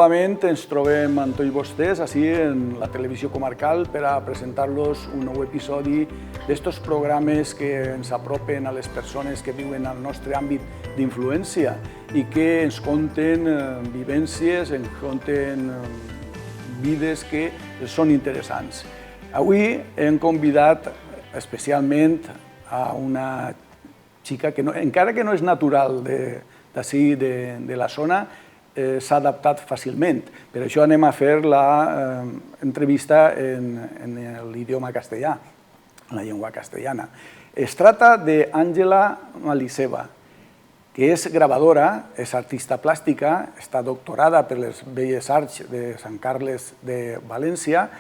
novament ens trobem amb tots vostès així en la televisió comarcal per a presentar-los un nou episodi d'estos programes que ens apropen a les persones que viuen al nostre àmbit d'influència i que ens conten vivències, ens conten vides que són interessants. Avui hem convidat especialment a una xica que, encara que no és natural d'ací, de la zona, s'ha adaptat fàcilment. Per això anem a fer l'entrevista en l'idioma castellà, en la llengua castellana. Es trata d'Àngela Maliseva, que és gravadora, és artista plàstica, està doctorada per les Belles Arts de Sant Carles de València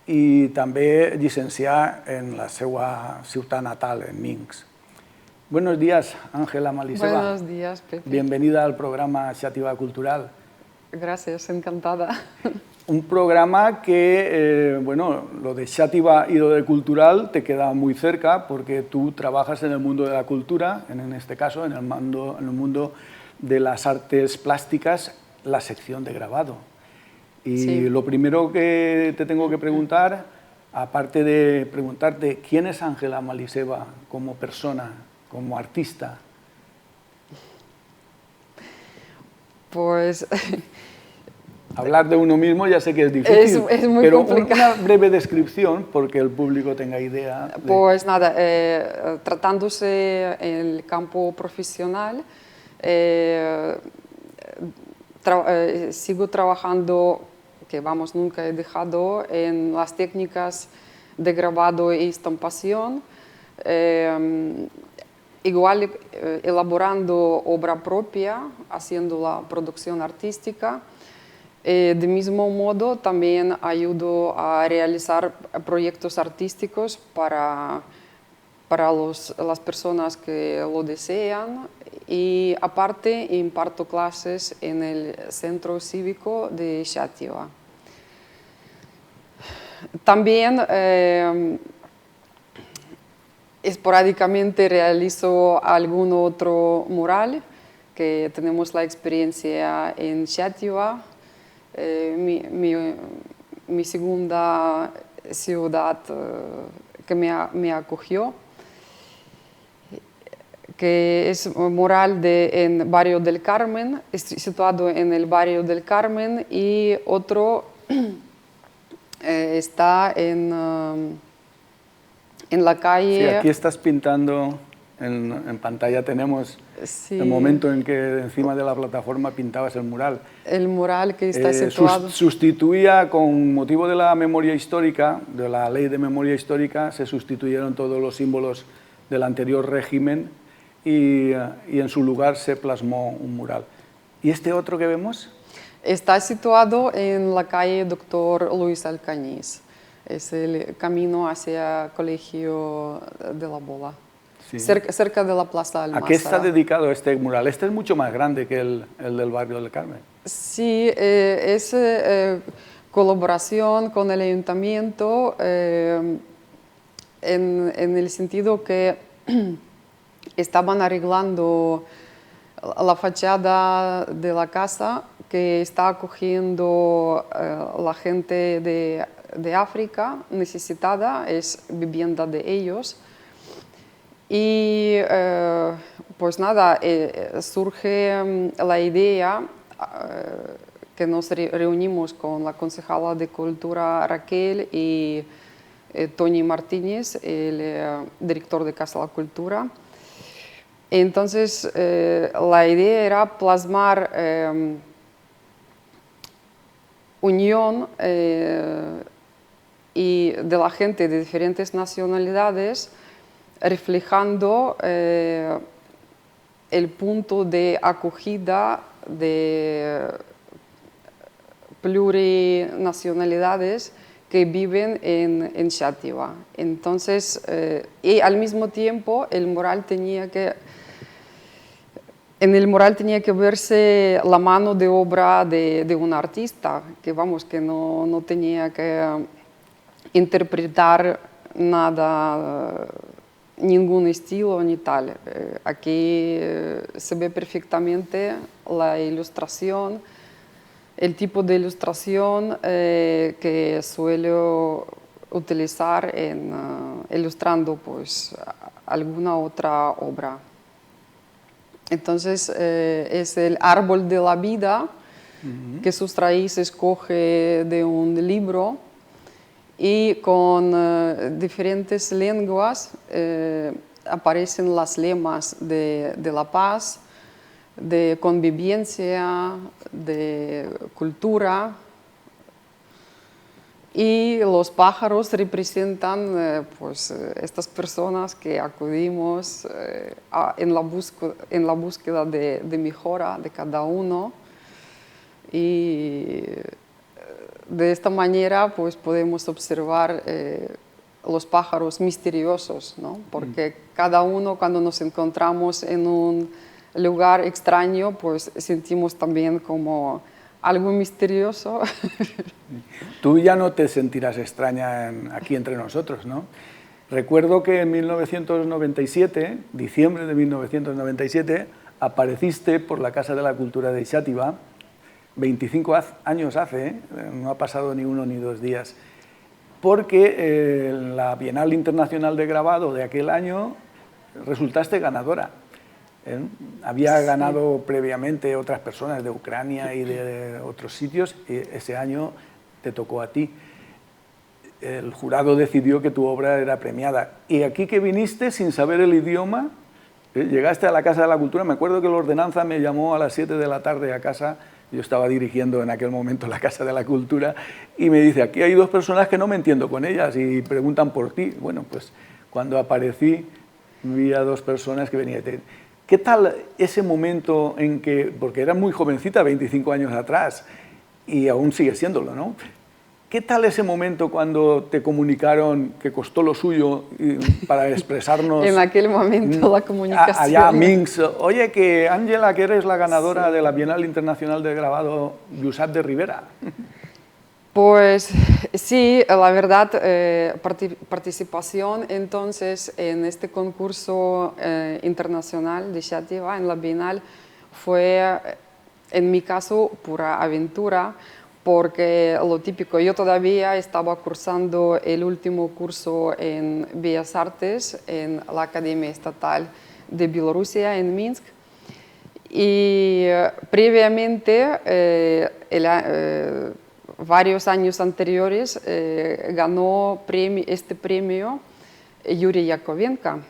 i també llicenciada en la seva ciutat natal, en Minsk. Buenos días, Ángela Maliseva. Buenos días, Pepe. Bienvenida al programa Xàtiva Cultural. Gracias, encantada. Un programa que, bueno, lo de Xàtiva y lo de cultural te queda muy cerca porque tú trabajas en el mundo de la cultura, en este caso en el mundo de las artes plásticas, la sección de grabado. Y sí, lo primero que te tengo que preguntar, aparte de preguntarte quién es Ángela Maliseva como persona, como artista. Pues hablar de uno mismo ya sé que es difícil, es muy pero complicado. Una breve descripción porque el público tenga idea. Pues nada, tratándose en el campo profesional, sigo trabajando, que vamos, nunca he dejado, en las técnicas de grabado y estampación, igual elaborando obra propia, haciendo la producción artística. De mismo modo, también ayudo a realizar proyectos artísticos para las personas que lo desean y aparte imparto clases en el Centro Cívico de Xàtiva. También esporádicamente realizo algún otro mural, que tenemos la experiencia en Xàtiva, mi segunda ciudad que me acogió, que es un mural en Barrio del Carmen, situado en el Barrio del Carmen, y otro está en la calle. Sí, aquí estás pintando, en pantalla tenemos sí, el momento en que encima de la plataforma pintabas el mural. El mural que está situado. Sustituía, con motivo de la memoria histórica, de la ley de memoria histórica, se sustituyeron todos los símbolos del anterior régimen y en su lugar se plasmó un mural. ¿Y este otro que vemos? Está situado en la calle Doctor Luis Alcañiz. Es el camino hacia Colegio de la Bola, sí, cerca de la Plaza Almazara. ¿A qué está dedicado este mural? Este es mucho más grande que el del Barrio del Carmen. Sí, es colaboración con el ayuntamiento en el sentido que estaban arreglando la fachada de la casa que está acogiendo la gente de África necesitada, es vivienda de ellos. Y pues nada, surge la idea que nos reunimos con la concejala de Cultura Raquel y Tony Martínez, el director de Casa de la Cultura. Entonces la idea era plasmar unión y de la gente de diferentes nacionalidades, reflejando el punto de acogida de plurinacionalidades que viven en Xàtiva. Entonces, y al mismo tiempo, en el mural tenía que verse la mano de obra de un artista, que vamos, que no tenía que interpretar nada, ningún estilo ni tal. Aquí se ve perfectamente la ilustración el tipo de ilustración que suelo utilizar ilustrando pues, alguna otra obra. Entonces es el árbol de la vida que sus raíces coge de un libro y con diferentes lenguas aparecen las lemas de la paz, de convivencia, de cultura. Y los pájaros representan pues, estas personas que acudimos en la búsqueda de mejora de cada uno. Y de esta manera pues, podemos observar los pájaros misteriosos, ¿no? Porque cada uno cuando nos encontramos en un lugar extraño pues sentimos también como algo misterioso. Tú ya no te sentirás extraña aquí entre nosotros, ¿no? Recuerdo que en 1997, diciembre de 1997, apareciste por la Casa de la Cultura de Xàtiva, 25 años hace, no ha pasado ni 1 ni 2 días, porque en la Bienal Internacional de Grabado de aquel año resultaste ganadora. Había ganado previamente otras personas de Ucrania y de otros sitios, y ese año te tocó a ti. El jurado decidió que tu obra era premiada. Y aquí que viniste sin saber el idioma, llegaste a la Casa de la Cultura, me acuerdo que la ordenanza me llamó a las 7 de la tarde a casa, yo estaba dirigiendo en aquel momento la Casa de la Cultura, y me dice, aquí hay 2 personas que no me entiendo con ellas y preguntan por ti. Bueno, pues cuando aparecí, vi a 2 personas que venían. ¿Qué tal ese momento en que, porque eras muy jovencita, 25 años atrás, y aún sigue siéndolo, ¿no? ¿Qué tal ese momento cuando te comunicaron que costó lo suyo para expresarnos? En aquel momento la comunicación. Allá a Minsk. Oye, que Ángela, que eres la ganadora de la Bienal Internacional de Grabado Josep de Rivera. Pues sí, la verdad, participación entonces en este concurso internacional de Xàtiva, en la Bienal, fue en mi caso pura aventura, porque lo típico, yo todavía estaba cursando el último curso en Bellas Artes en la Academia Estatal de Bielorrusia en Minsk, y previamente varios años anteriores ganó este premio Yuri Yakovenko.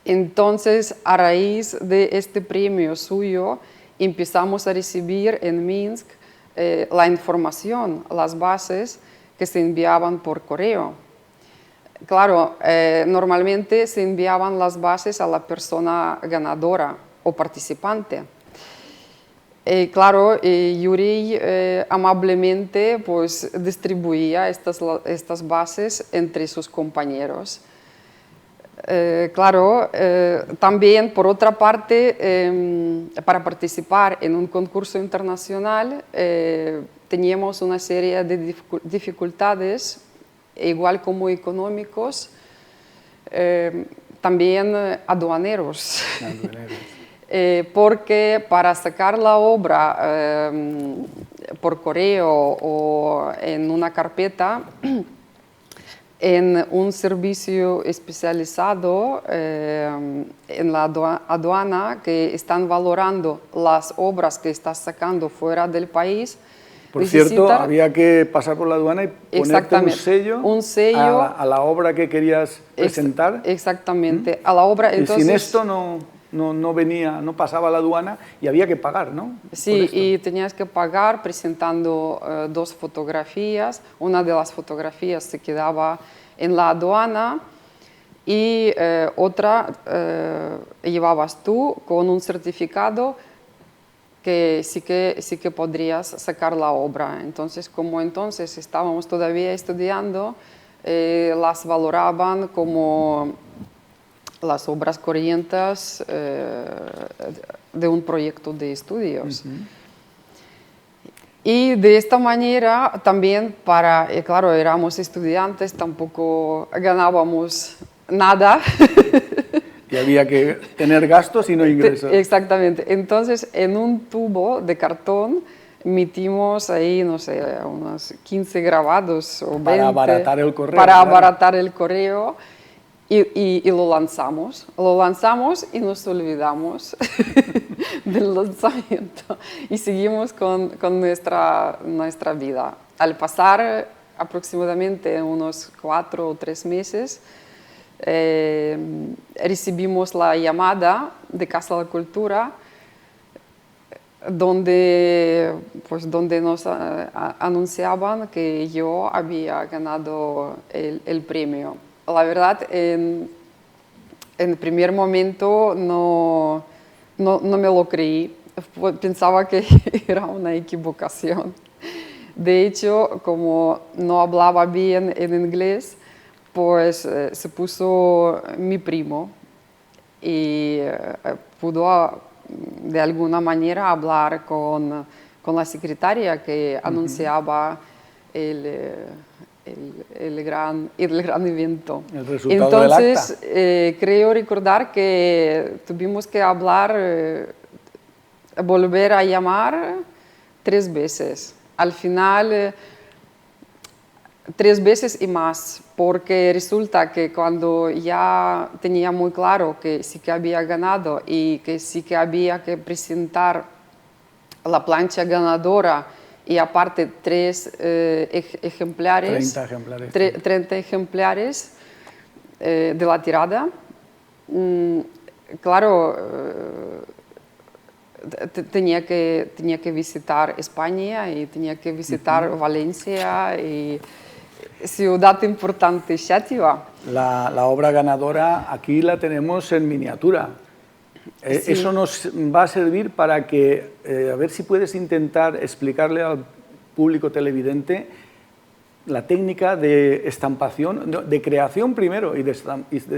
Entonces, a raíz de este premio suyo, empezamos a recibir en Minsk la información, las bases que se enviaban por correo. Claro, normalmente se enviaban las bases a la persona ganadora o participante. Claro, Yuri amablemente pues, distribuía estas bases entre sus compañeros. Claro, también por otra parte, para participar en un concurso internacional teníamos una serie de dificultades, igual como económicos, también aduaneros. Porque para sacar la obra por correo o en una carpeta, en un servicio especializado en la aduana que están valorando las obras que estás sacando fuera del país. Por cierto, había que pasar por la aduana y ponerte un sello a la obra que querías presentar. Exactamente, a la obra. Entonces, y sin esto no pasaba la aduana y había que pagar, ¿no? Sí, y tenías que pagar presentando 2 fotografías. Una de las fotografías se quedaba en la aduana y otra llevabas tú con un certificado que sí que podrías sacar la obra. Entonces, como entonces estábamos todavía estudiando, las valoraban como las obras corrientes de un proyecto de estudios. Y de esta manera también claro, éramos estudiantes, tampoco ganábamos nada. Y había que tener gastos y no ingresos. Exactamente. Entonces, en un tubo de cartón metimos ahí, no sé, unos 15 grabados o 20. Para abaratar el correo. Para claro. abaratar el correo. Y lo lanzamos. Lo lanzamos y nos olvidamos del lanzamiento. Y seguimos con nuestra vida. Al pasar aproximadamente unos 4 o 3 meses, recibimos la llamada de Casa de la Cultura donde nos anunciaban que yo había ganado el premio. La verdad, en el primer momento no me lo creí, pensaba que era una equivocación. De hecho, como no hablaba bien en inglés, pues se puso mi primo y pudo de alguna manera hablar con la secretaria que anunciaba el gran evento. El resultado del acta. Entonces, creo recordar que tuvimos que hablar, volver a llamar 3 veces. Al final, 3 veces y más, porque resulta que cuando ya tenía muy claro que sí que había ganado y que sí que había que presentar la plancha ganadora y aparte 30 ejemplares. 30 ejemplares de la tirada. Claro, tenía que visitar España y tenía que visitar Valencia y ciudad importante, Xàtiva. La obra ganadora aquí la tenemos en miniatura. Sí. Eso nos va a servir para que, a ver si puedes intentar explicarle al público televidente la técnica de estampación, de creación primero y de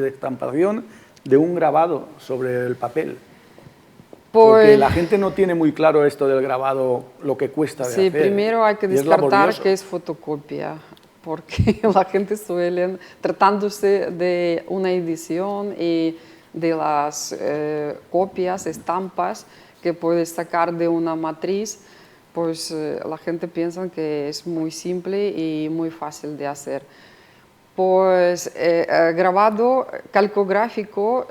estampación de un grabado sobre el papel. Porque la gente no tiene muy claro esto del grabado, lo que cuesta de hacer. Sí, primero hay que descartar que es fotocopia, porque la gente suele, tratándose de una edición y de las copias, estampas que puedes sacar de una matriz, pues la gente piensa que es muy simple y muy fácil de hacer. Pues grabado calcográfico,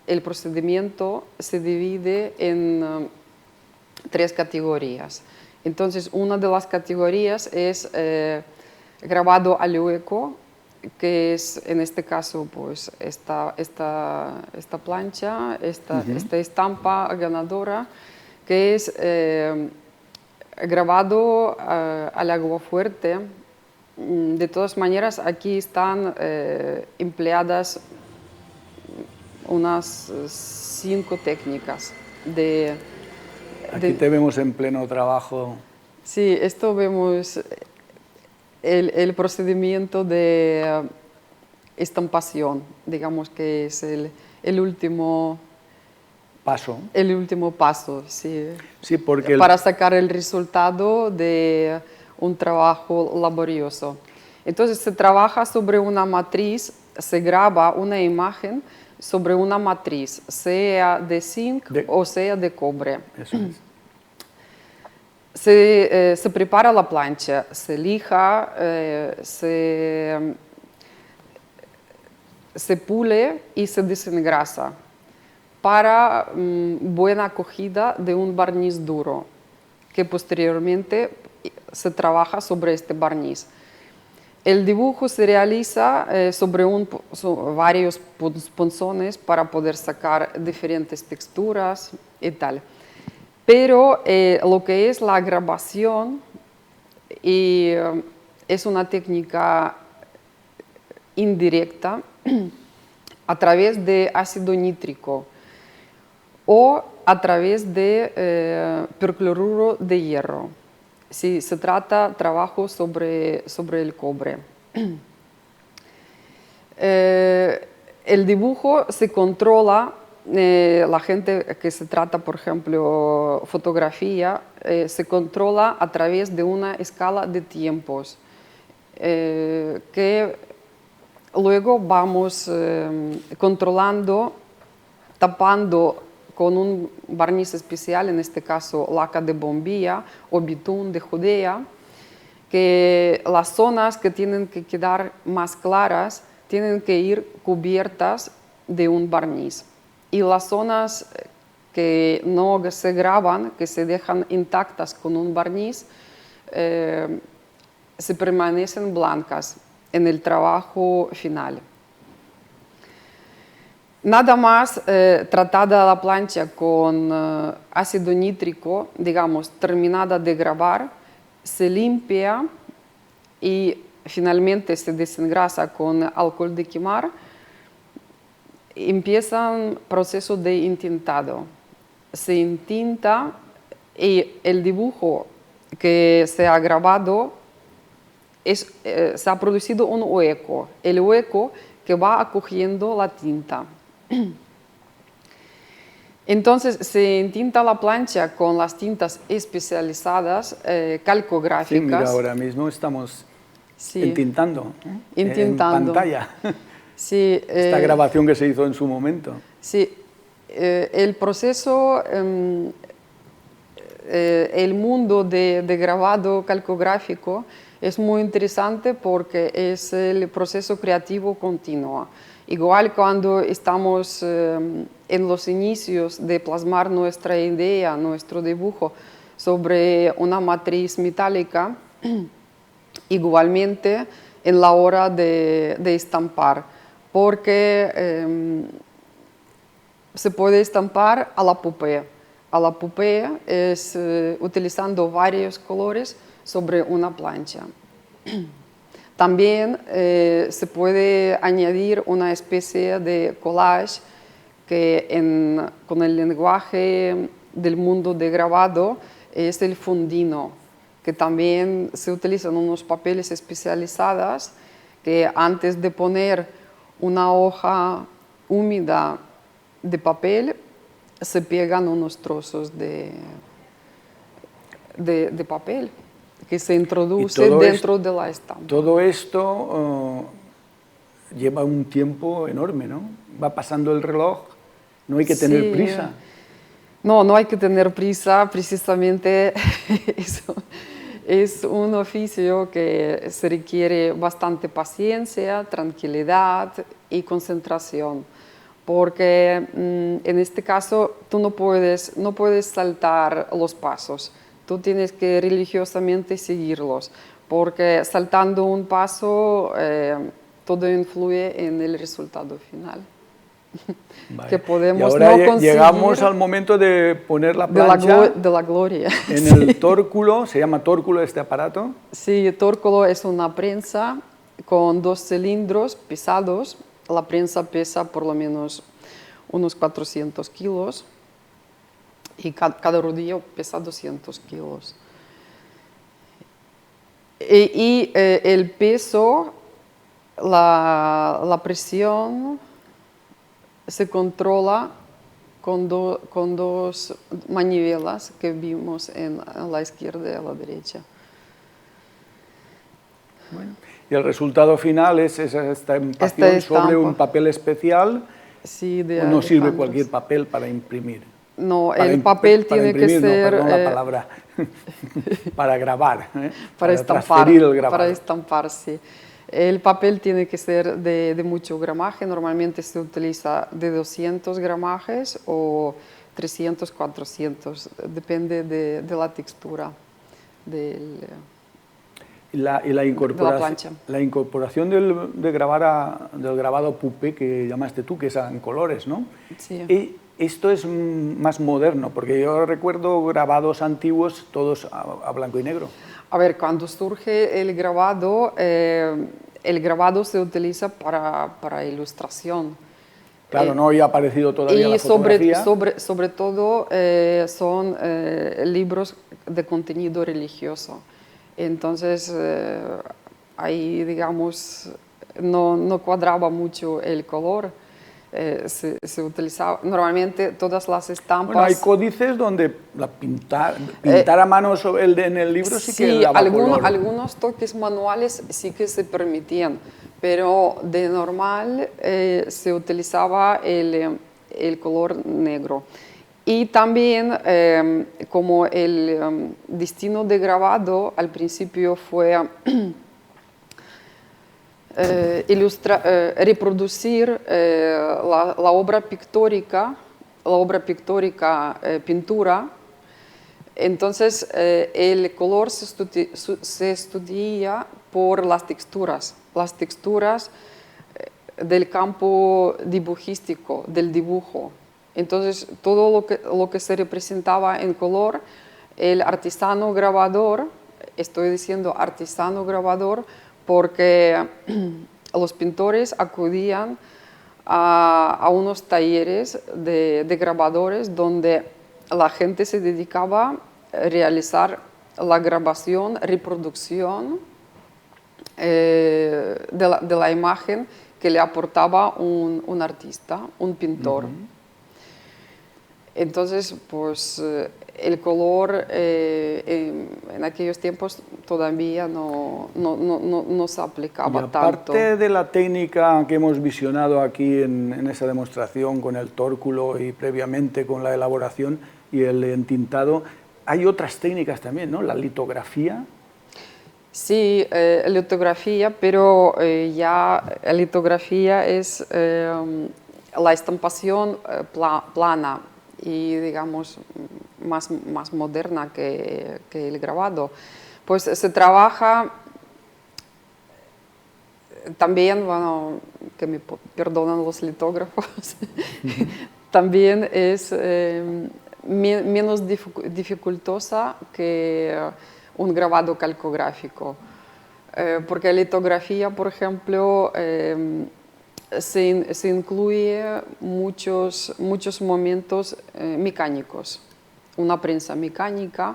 el procedimiento se divide en 3 categorías. Entonces, una de las categorías es grabado al hueco, que es en este caso pues esta plancha, esta estampa ganadora, que es grabado al aguafuerte. De todas maneras, aquí están empleadas unas 5 técnicas Aquí te vemos en pleno trabajo. Sí, esto vemos el procedimiento de estampación, digamos que es el último paso. El último paso, sí. Sí, porque para sacar el resultado de un trabajo laborioso. Entonces se trabaja sobre una matriz, se graba una imagen sobre una matriz, sea de zinc o sea de cobre. Eso es. Se prepara la plancha, se lija, se pule y se desengrasa para buena acogida de un barniz duro, que posteriormente se trabaja sobre este barniz. El dibujo se realiza sobre varios punzones para poder sacar diferentes texturas y tal. Pero lo que es la grabación es una técnica indirecta a través de ácido nítrico o a través de percloruro de hierro. Si se trata de trabajo sobre el cobre. El dibujo se controla, la gente que se trata, por ejemplo, fotografía, se controla a través de una escala de tiempos que luego vamos controlando, tapando con un barniz especial, en este caso laca de bombilla o bitún de Judea, que las zonas que tienen que quedar más claras tienen que ir cubiertas de un barniz. Y las zonas que no se graban, que se dejan intactas con un barniz, se permanecen blancas en el trabajo final. Nada más tratada la plancha con ácido nítrico, digamos, terminada de grabar, se limpia y finalmente se desengrasa con alcohol de quemar. Empieza un proceso de intintado. Se intinta y el dibujo que se ha grabado se ha producido un hueco, el hueco que va acogiendo la tinta. Entonces se intinta la plancha con las tintas especializadas, calcográficas. Sí, mira, ahora mismo estamos intintando, en pantalla. Sí, esta grabación que se hizo en su momento. Sí, el proceso, el mundo de grabado calcográfico es muy interesante porque es el proceso creativo continuo. Igual cuando estamos en los inicios de plasmar nuestra idea, nuestro dibujo sobre una matriz metálica, igualmente en la hora de estampar, porque se puede estampar a la pupea. A la pupea es utilizando varios colores sobre una plancha. También se puede añadir una especie de collage que con el lenguaje del mundo de grabado es el fundino, que también se utilizan unos papeles especializados que antes de poner una hoja húmeda de papel se pegan unos trozos de papel que se introduce dentro de la estampa. Todo esto lleva un tiempo enorme, ¿no? Va pasando el reloj, no hay que tener prisa. No, no hay que tener prisa, precisamente eso. Es un oficio que se requiere bastante paciencia, tranquilidad y concentración, porque en este caso tú no puedes saltar los pasos. Tú tienes que religiosamente seguirlos, porque saltando un paso todo influye en el resultado final. Vale. Que podemos y ahora no conseguir llegamos al momento de poner la plancha de la gloria. En el tórculo, se llama tórculo este aparato. Sí, el tórculo es una prensa con 2 cilindros pesados. La prensa pesa por lo menos unos 400 kilos. Y cada rodillo pesa 200 kilos. Y el peso, la presión se controla con dos manivelas que vimos a la izquierda y a la derecha. Bueno, y el resultado final es esta estampación sobre un papel especial. Sí, no sirve cualquier papel para imprimir. No, el papel tiene que ser... No, perdón la palabra. Para grabar, para estampar, transferir el grabado. Para estampar, sí. El papel tiene que ser de mucho gramaje. Normalmente se utiliza de 200 gramajes o 300, 400. Depende de la textura del... la incorporación del grabado pupe que llamaste tú, que es en colores, ¿no? Sí. Esto es más moderno, porque yo recuerdo grabados antiguos todos a blanco y negro. A ver, cuando surge el grabado se utiliza para ilustración. Claro, no había aparecido todavía la fotografía. Y sobre todo son libros de contenido religioso. Entonces, ahí, digamos, no cuadraba mucho el color. Se utilizaba, normalmente todas las estampas... Bueno, hay códices donde pintar a mano en el libro sí que daba color. Algunos toques manuales sí que se permitían, pero de normal se utilizaba el color negro. Y también, como el destino de grabado al principio fue reproducir la obra pictórica, pintura, entonces el color se estudia por las texturas del campo dibujístico, del dibujo. Entonces, todo lo que se representaba en color, el artesano grabador, estoy diciendo artesano grabador, porque los pintores acudían a unos talleres de grabadores donde la gente se dedicaba a realizar la grabación, reproducción de la imagen que le aportaba un artista, un pintor. Entonces, pues el color en aquellos tiempos todavía no se aplicaba tanto. Aparte de la técnica que hemos visionado aquí en esa demostración con el tórculo y previamente con la elaboración y el entintado, hay otras técnicas también, ¿no? La litografía. Sí, litografía, pero ya la litografía es la estampación plana y, digamos, más moderna que el grabado. Pues se trabaja también, bueno, que me perdonan los litógrafos, también es menos dificultosa que un grabado calcográfico. Porque la litografía, por ejemplo, se incluye muchos momentos mecánicos. Una prensa mecánica,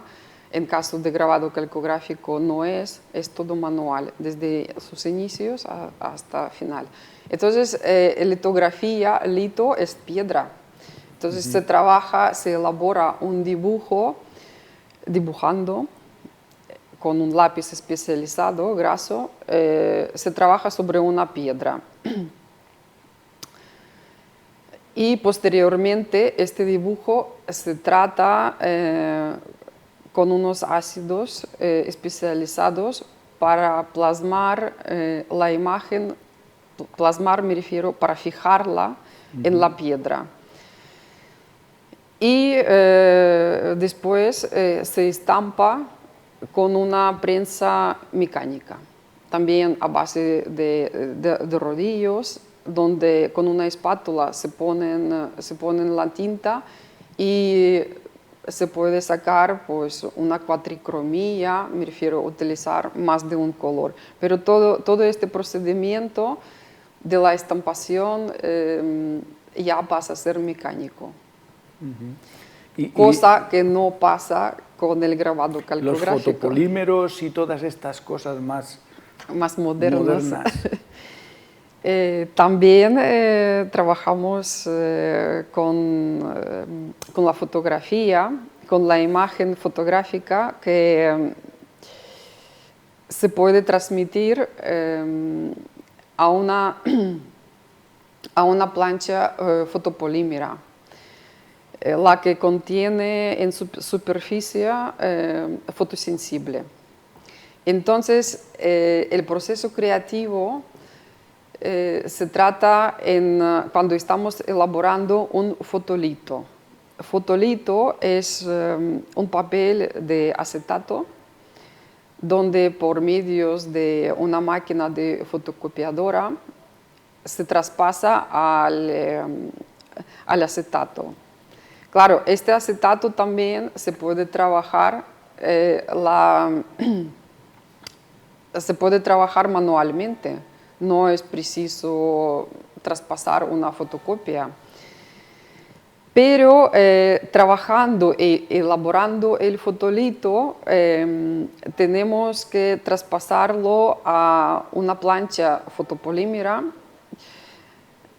en caso de grabado calcográfico no es todo manual, desde sus inicios hasta final. Entonces, litografía, lito es piedra. Entonces se trabaja, se elabora un dibujo, dibujando, con un lápiz especializado, graso, se trabaja sobre una piedra. Y posteriormente este dibujo se trata con unos ácidos especializados para plasmar la imagen, plasmar me refiero para fijarla en la piedra. Y después se estampa con una prensa mecánica, también a base de rodillos, donde con una espátula se ponen la tinta y se puede sacar pues, una cuatricromía, me refiero a utilizar más de un color. Pero todo este procedimiento de la estampación ya pasa a ser mecánico. Cosa que no pasa con el grabado calcográfico. Los fotopolímeros y todas estas cosas más modernas. También trabajamos con la fotografía, con la imagen fotográfica que se puede transmitir a una plancha fotopolímera, la que contiene en su superficie fotosensible. Entonces, el proceso creativo se trata cuando estamos elaborando un fotolito. Fotolito es un papel de acetato donde por medios de una máquina de fotocopiadora se traspasa al acetato. Claro, este acetato también se puede trabajar, se puede trabajar manualmente. No es preciso traspasar una fotocopia. Pero trabajando y elaborando el fotolito, tenemos que traspasarlo a una plancha fotopolímera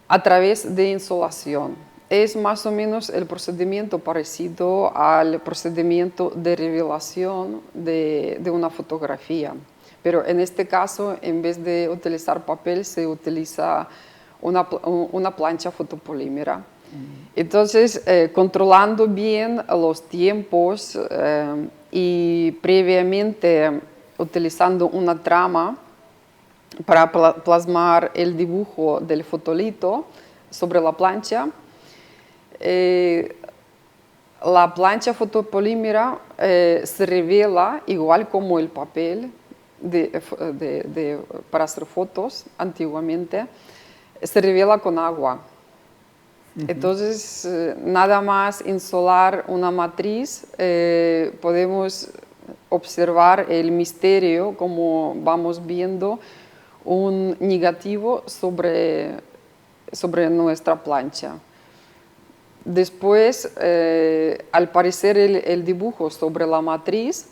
a través de insolación. Es más o menos el procedimiento parecido al procedimiento de revelación de una fotografía. Pero en este caso, en vez de utilizar papel, se utiliza una plancha fotopolímera. Entonces, controlando bien los tiempos y previamente utilizando una trama para plasmar el dibujo del fotolito sobre la plancha, la plancha fotopolímera se revela igual como el papel para hacer fotos antiguamente, se revela con agua. Entonces, nada más insolar una matriz, podemos observar el misterio, como vamos viendo un negativo sobre nuestra plancha. Después, al parecer el dibujo sobre la matriz,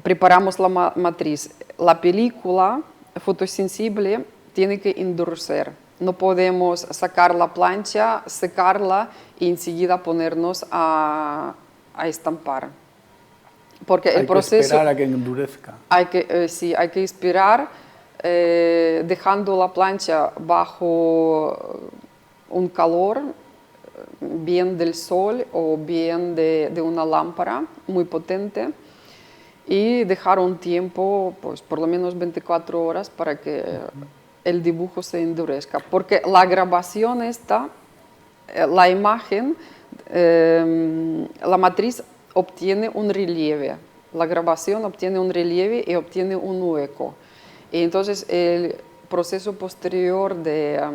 preparamos la matriz. La película fotosensible tiene que endurecer. No podemos sacar la plancha, secarla y enseguida ponernos a estampar. Porque el proceso... Hay que esperar a que endurezca. Sí, hay que esperar dejando la plancha bajo un calor, bien del sol o bien de una lámpara muy potente, y dejar un tiempo, pues por lo menos 24 horas para que el dibujo se endurezca. Porque la grabación esta, la imagen, la matriz obtiene un relieve. La grabación obtiene un relieve y obtiene un hueco. Y entonces el proceso posterior de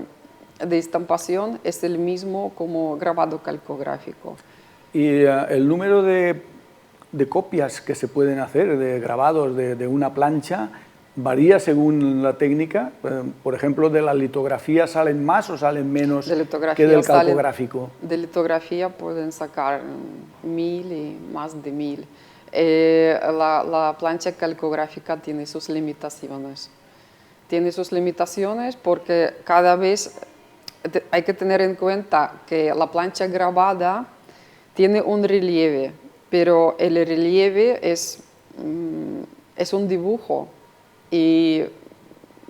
estampación es el mismo como grabado calcográfico. Y el número de copias que se pueden hacer, de grabados de una plancha, varía según la técnica. Por ejemplo, de la litografía salen más o salen menos que del calcográfico. De litografía pueden sacar 1000 y más de 1000. La plancha calcográfica tiene sus limitaciones. Tiene sus limitaciones porque cada vez hay que tener en cuenta que la plancha grabada tiene un relieve, pero el relieve es un dibujo y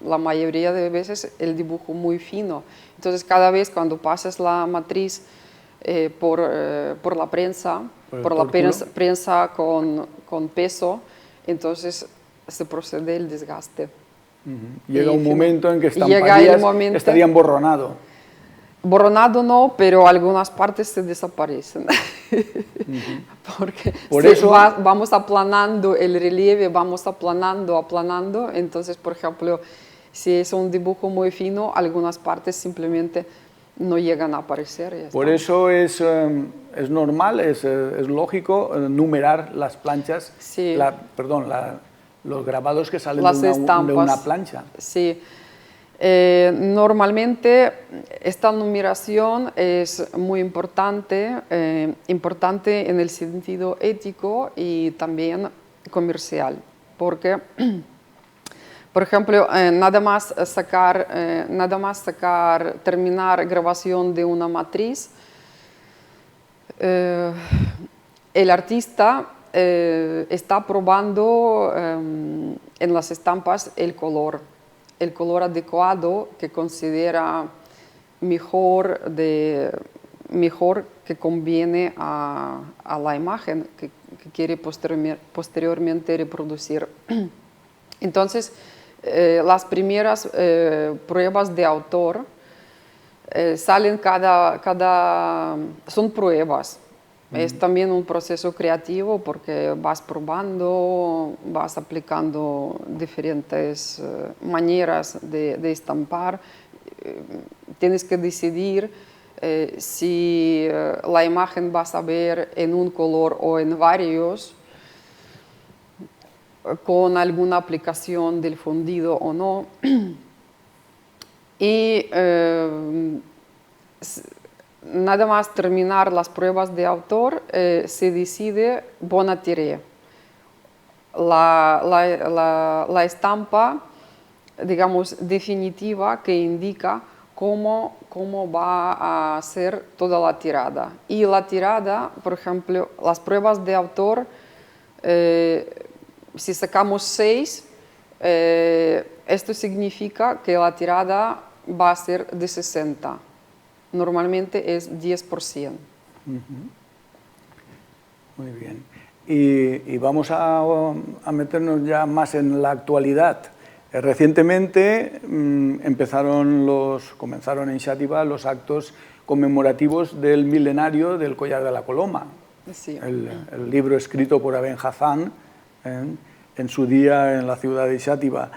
la mayoría de veces el dibujo muy fino. Entonces cada vez cuando pasas la matriz por la prensa, prensa con peso, entonces se procede el desgaste. Llega un momento en que estarían borronado. Borronado no, pero algunas partes se desaparecen. Porque vamos aplanando el relieve, vamos aplanando. Entonces, por ejemplo, si es un dibujo muy fino, algunas partes simplemente no llegan a aparecer. Por eso es normal, es lógico numerar las planchas, sí. Los grabados que salen de una plancha. Sí. Normalmente esta numeración es muy importante en el sentido ético y también comercial, porque, por ejemplo, nada más terminar grabación de una matriz, el artista está probando en las estampas el color adecuado que considera mejor que conviene a la imagen que quiere posteriormente reproducir. Entonces, las primeras pruebas de autor salen son pruebas. Es también un proceso creativo porque vas probando, vas aplicando diferentes maneras de estampar. Tienes que decidir si la imagen vas a ver en un color o en varios, con alguna aplicación del fundido o no. Y nada más terminar las pruebas de autor, se decide bona tirée. La estampa, digamos, definitiva que indica cómo va a ser toda la tirada. Y la tirada, por ejemplo, las pruebas de autor, si sacamos 6, esto significa que la tirada va a ser de 60. normalmente es 10%. Muy bien. Y vamos a meternos ya más en la actualidad. Recientemente comenzaron en Xàtiva los actos conmemorativos del milenario del Collar de la Coloma, Sí. el libro escrito por Aben Hazán en su día en la ciudad de Xàtiva.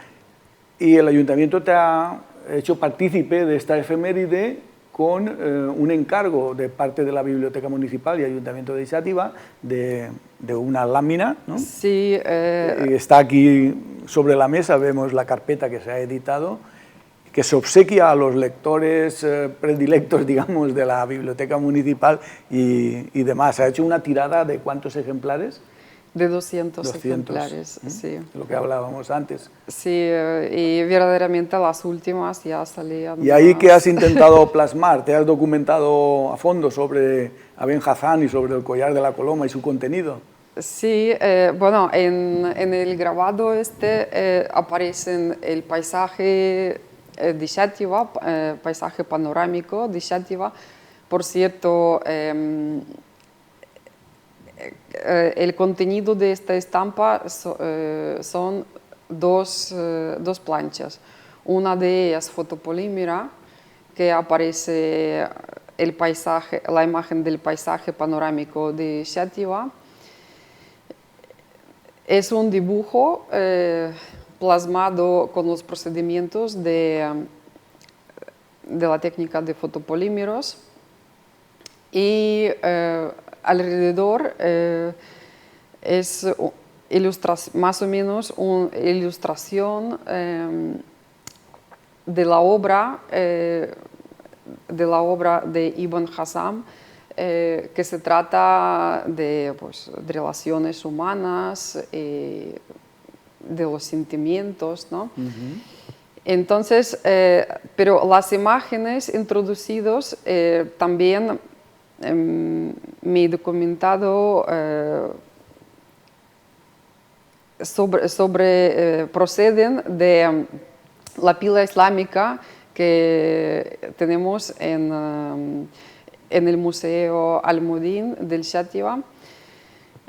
Y el ayuntamiento te ha hecho partícipe de esta efeméride con un encargo de parte de la Biblioteca Municipal y Ayuntamiento de Xàtiva de una lámina, ¿no? Sí. Está aquí sobre la mesa, vemos la carpeta que se ha editado, que se obsequia a los lectores predilectos, digamos, de la Biblioteca Municipal y demás. Se ha hecho una tirada de ¿cuántos ejemplares? De 200 ejemplares, sí. Lo que hablábamos antes. Sí, y verdaderamente las últimas ya salían. ¿Y ahí qué has intentado plasmar? ¿Te has documentado a fondo sobre Aben Hazán y sobre el Collar de la Coloma y su contenido? Sí, bueno, en el grabado aparecen el paisaje de Xàtiva, paisaje panorámico de Xàtiva. Por cierto, el contenido de esta estampa son dos planchas. Una de ellas fotopolímera, que aparece el paisaje, la imagen del paisaje panorámico de Xàtiva. Es un dibujo plasmado con los procedimientos de la técnica de fotopolímeros y alrededor es más o menos una ilustración de la obra de Ibn Hazm, que se trata de relaciones humanas, de los sentimientos, ¿no? Entonces, pero las imágenes introducidas también me he documentado proceden de la pila islámica que tenemos en el Museo Almudin del Xàtiva,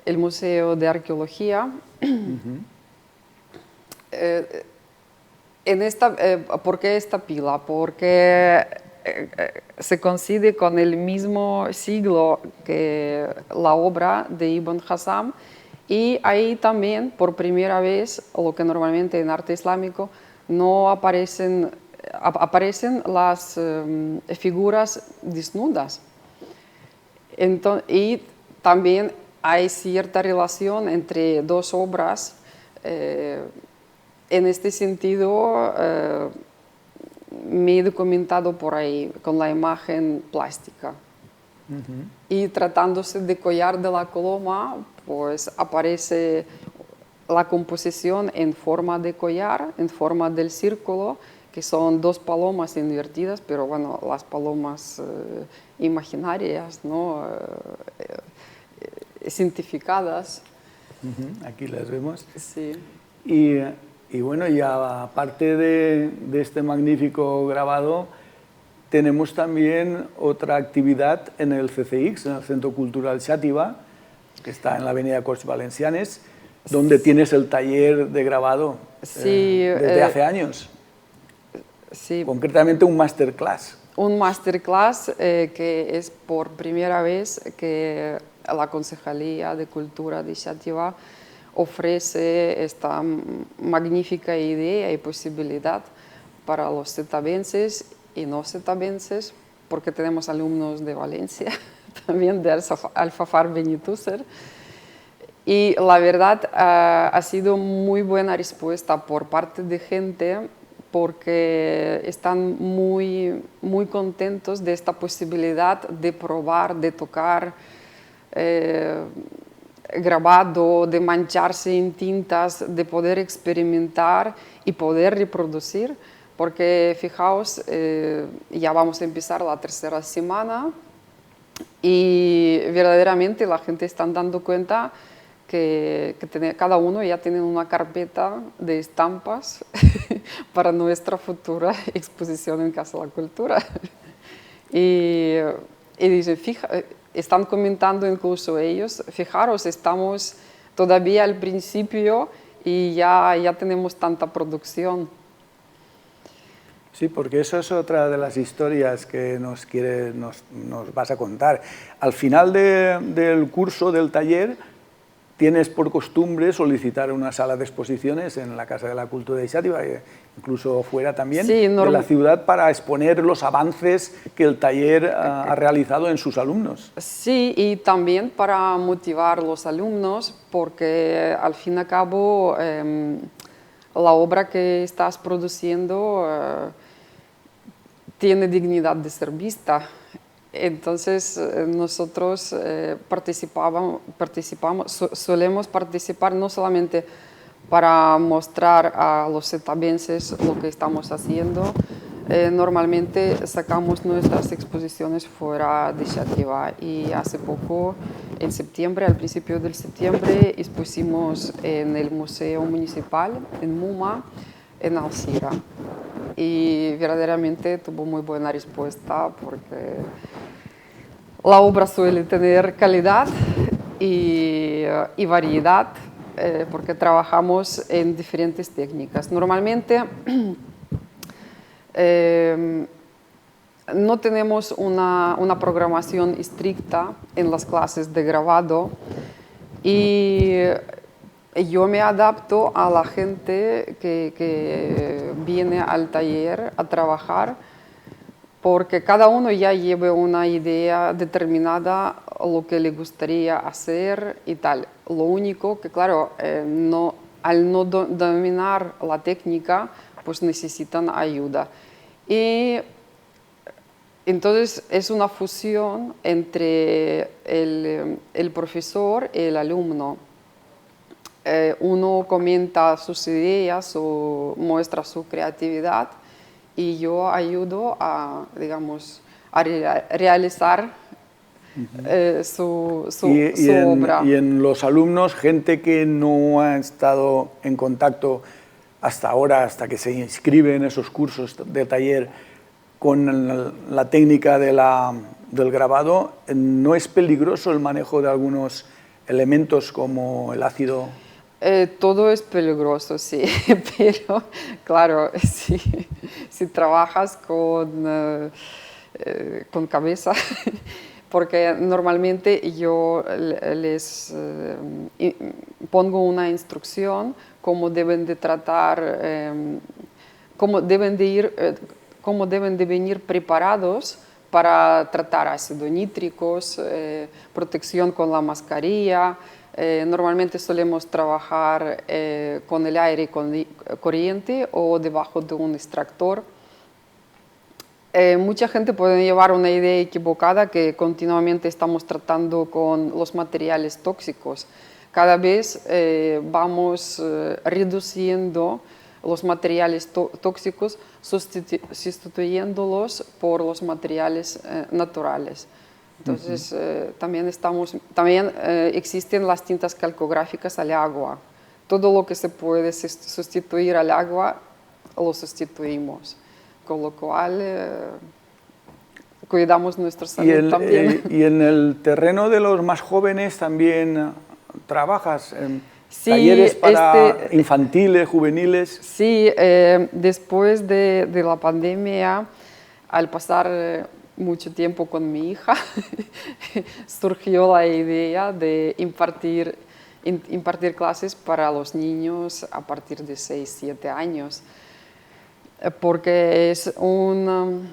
el Museo de Arqueología. ¿Por qué esta pila? Porque se coincide con el mismo siglo que la obra de Ibn Hazm, y ahí también por primera vez, lo que normalmente en arte islámico no aparecen las figuras desnudas. Y también hay cierta relación entre dos obras. En este sentido, me he documentado por ahí con la imagen plástica. Y tratándose de Collar de la Coloma, pues aparece la composición en forma de collar, en forma del círculo, que son dos palomas invertidas, pero bueno, las palomas imaginarias, ¿no? Cientificadas. Aquí las vemos. Sí. Y bueno, y aparte de este magnífico grabado, tenemos también otra actividad en el CCX, en el Centro Cultural Xàtiva, que está en la avenida Corts Valencianes, donde tienes el taller de grabado desde hace años. Sí. Concretamente un masterclass. Un masterclass que es por primera vez que la Concejalía de Cultura de Xàtiva ofrece esta magnífica idea y posibilidad para los setabenses y no setabenses, porque tenemos alumnos de Valencia, también de Alfafar Benítúser. Y la verdad ha sido muy buena respuesta por parte de gente, porque están muy, muy contentos de esta posibilidad de probar, de tocar grabado, de mancharse en tintas, de poder experimentar y poder reproducir, porque fijaos, ya vamos a empezar la tercera semana y verdaderamente la gente está dando cuenta que cada uno ya tiene una carpeta de estampas para nuestra futura exposición en Casa de la Cultura. Y, y dicen, están comentando incluso ellos, fijaros, estamos todavía al principio y ya tenemos tanta producción. Sí, porque eso es otra de las historias que nos vas a contar. Al final del curso, del taller, tienes por costumbre solicitar una sala de exposiciones en la Casa de la Cultura de Xàtiva, incluso fuera también Sí, de la ciudad, para exponer los avances que el taller ha realizado en sus alumnos. Sí, y también para motivar a los alumnos, porque al fin y al cabo la obra que estás produciendo tiene dignidad de ser vista. Entonces nosotros solemos participar no solamente para mostrar a los setabenses lo que estamos haciendo, normalmente sacamos nuestras exposiciones fuera de Xàtiva y hace poco, en septiembre, al principio del septiembre, expusimos en el Museo Municipal, en MUMA, en Alcira. Y verdaderamente tuvo muy buena respuesta porque la obra suele tener calidad y variedad porque trabajamos en diferentes técnicas. Normalmente no tenemos una programación estricta en las clases de grabado y yo me adapto a la gente que viene al taller a trabajar porque cada uno ya lleva una idea determinada, lo que le gustaría hacer y tal. Lo único que, claro, al no dominar la técnica, pues necesitan ayuda. Y entonces es una fusión entre el profesor y el alumno. Uno comenta sus ideas o muestra su creatividad y yo ayudo a, digamos, a realizar su obra. Y en los alumnos, gente que no ha estado en contacto hasta ahora, hasta que se inscribe en esos cursos de taller con la técnica del grabado, ¿no es peligroso el manejo de algunos elementos como el ácido? Todo es peligroso, sí, pero claro, si trabajas con cabeza, porque normalmente yo les pongo una instrucción cómo deben de tratar, cómo deben de venir preparados para tratar ácido nítricos, protección con la mascarilla. Normalmente solemos trabajar con el aire corriente o debajo de un extractor. Mucha gente puede llevar una idea equivocada que continuamente estamos tratando con los materiales tóxicos. Cada vez vamos reduciendo los materiales tóxicos, sustituyéndolos por los materiales naturales. Entonces, también existen las tintas calcográficas al agua. Todo lo que se puede sustituir al agua, lo sustituimos. Con lo cual, cuidamos nuestra salud también. Y en el terreno de los más jóvenes también trabajas en talleres para infantiles, juveniles. Sí, después de la pandemia, al pasar mucho tiempo con mi hija, surgió la idea de impartir clases para los niños a partir de 6, 7 años, porque es un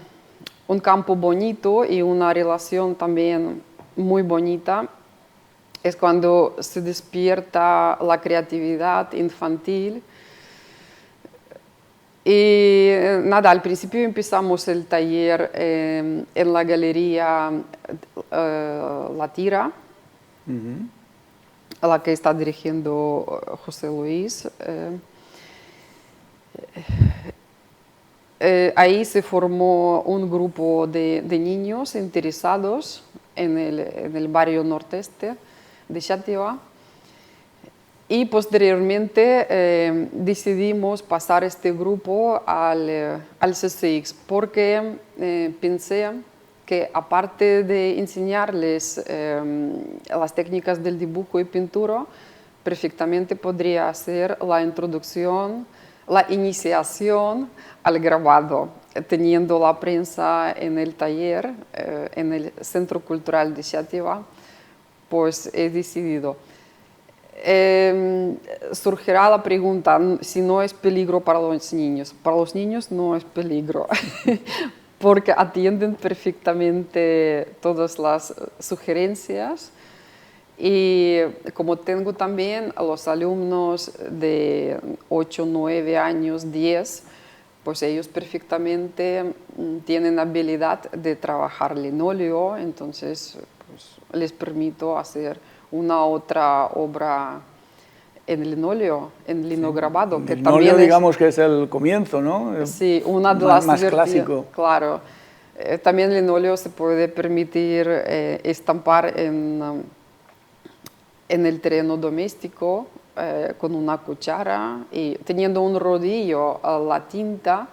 campo bonito y una relación también muy bonita. Es cuando se despierta la creatividad infantil. Y nada, al principio empezamos el taller en la galería La Tira, a la que está dirigiendo José Luis. Ahí se formó un grupo de niños interesados en el barrio noreste de Xàtiva. Y posteriormente decidimos pasar este grupo al CCX porque pensé que aparte de enseñarles las técnicas del dibujo y pintura, perfectamente podría hacer la introducción, la iniciación al grabado, teniendo la prensa en el taller, en el Centro Cultural de Xàtiva, pues he decidido. Surgirá la pregunta si no es peligro para los niños. Para los niños no es peligro, porque atienden perfectamente todas las sugerencias. Y como tengo también a los alumnos de 8, 9 años, 10, pues ellos perfectamente tienen habilidad de trabajar linóleo, entonces pues, les permito hacer una otra obra en linóleo, en linograbado. Sí, que el también linóleo, digamos que es el comienzo, ¿no? Sí, una de las más clásico. Claro. También linóleo se puede permitir estampar en el terreno doméstico con una cuchara y teniendo un rodillo a la tinta.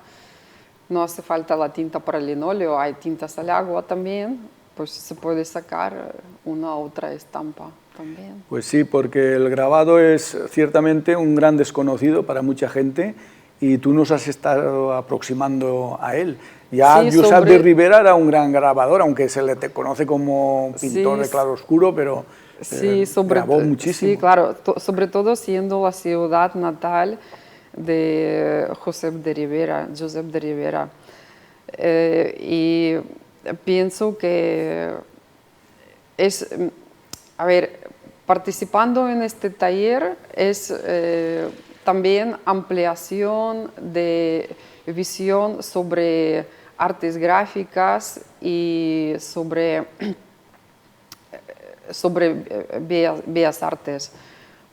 No hace falta la tinta para el linóleo, hay tintas al agua también, pues se puede sacar una otra estampa también. Pues sí, porque el grabado es ciertamente un gran desconocido para mucha gente y tú nos has estado aproximando a él. Ya Sí, Josep de Ribera era un gran grabador, aunque se le conoce como pintor de claroscuro, pero grabó muchísimo. Sí, claro, sobre todo siendo la ciudad natal de Josep de Ribera. Y pienso que es, a ver, participando en este taller es también ampliación de visión sobre artes gráficas y sobre bellas artes,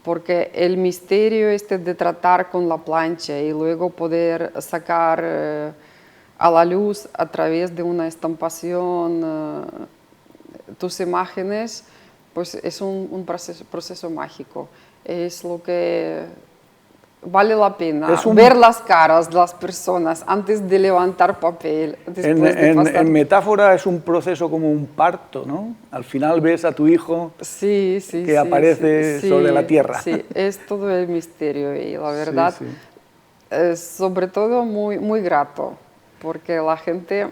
porque el misterio de tratar con la plancha y luego poder sacar a la luz a través de una estampación tus imágenes, pues es un proceso mágico. Es lo que vale la pena, ver las caras de las personas antes de levantar papel. En metáfora es un proceso como un parto, ¿no? Al final ves a tu hijo que aparece sobre la tierra. Sí, es todo el misterio y la verdad es sobre todo muy, muy grato, porque la gente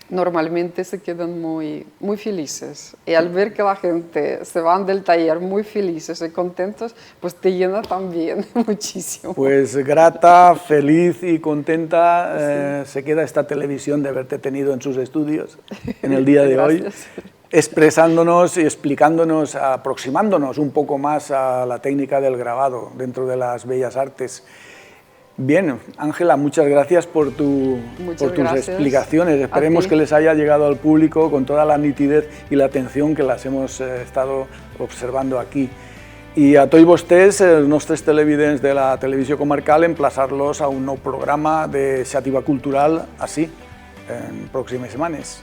normalmente se quedan muy, muy felices. Y al ver que la gente se van del taller muy felices y contentos, pues te llena también muchísimo. Pues grata, feliz y contenta se queda esta televisión de haberte tenido en sus estudios en el día de hoy, expresándonos y explicándonos, aproximándonos un poco más a la técnica del grabado dentro de las bellas artes. Bien, Ángela, muchas gracias por tus explicaciones. Esperemos que les haya llegado al público con toda la nitidez y la atención que las hemos estado observando aquí. I a tots vostès, els nostres televidents de la televisió comarcal, emplaçar-los a un nou programa de Xàtiva Cultural, així, en pròximes setmanes.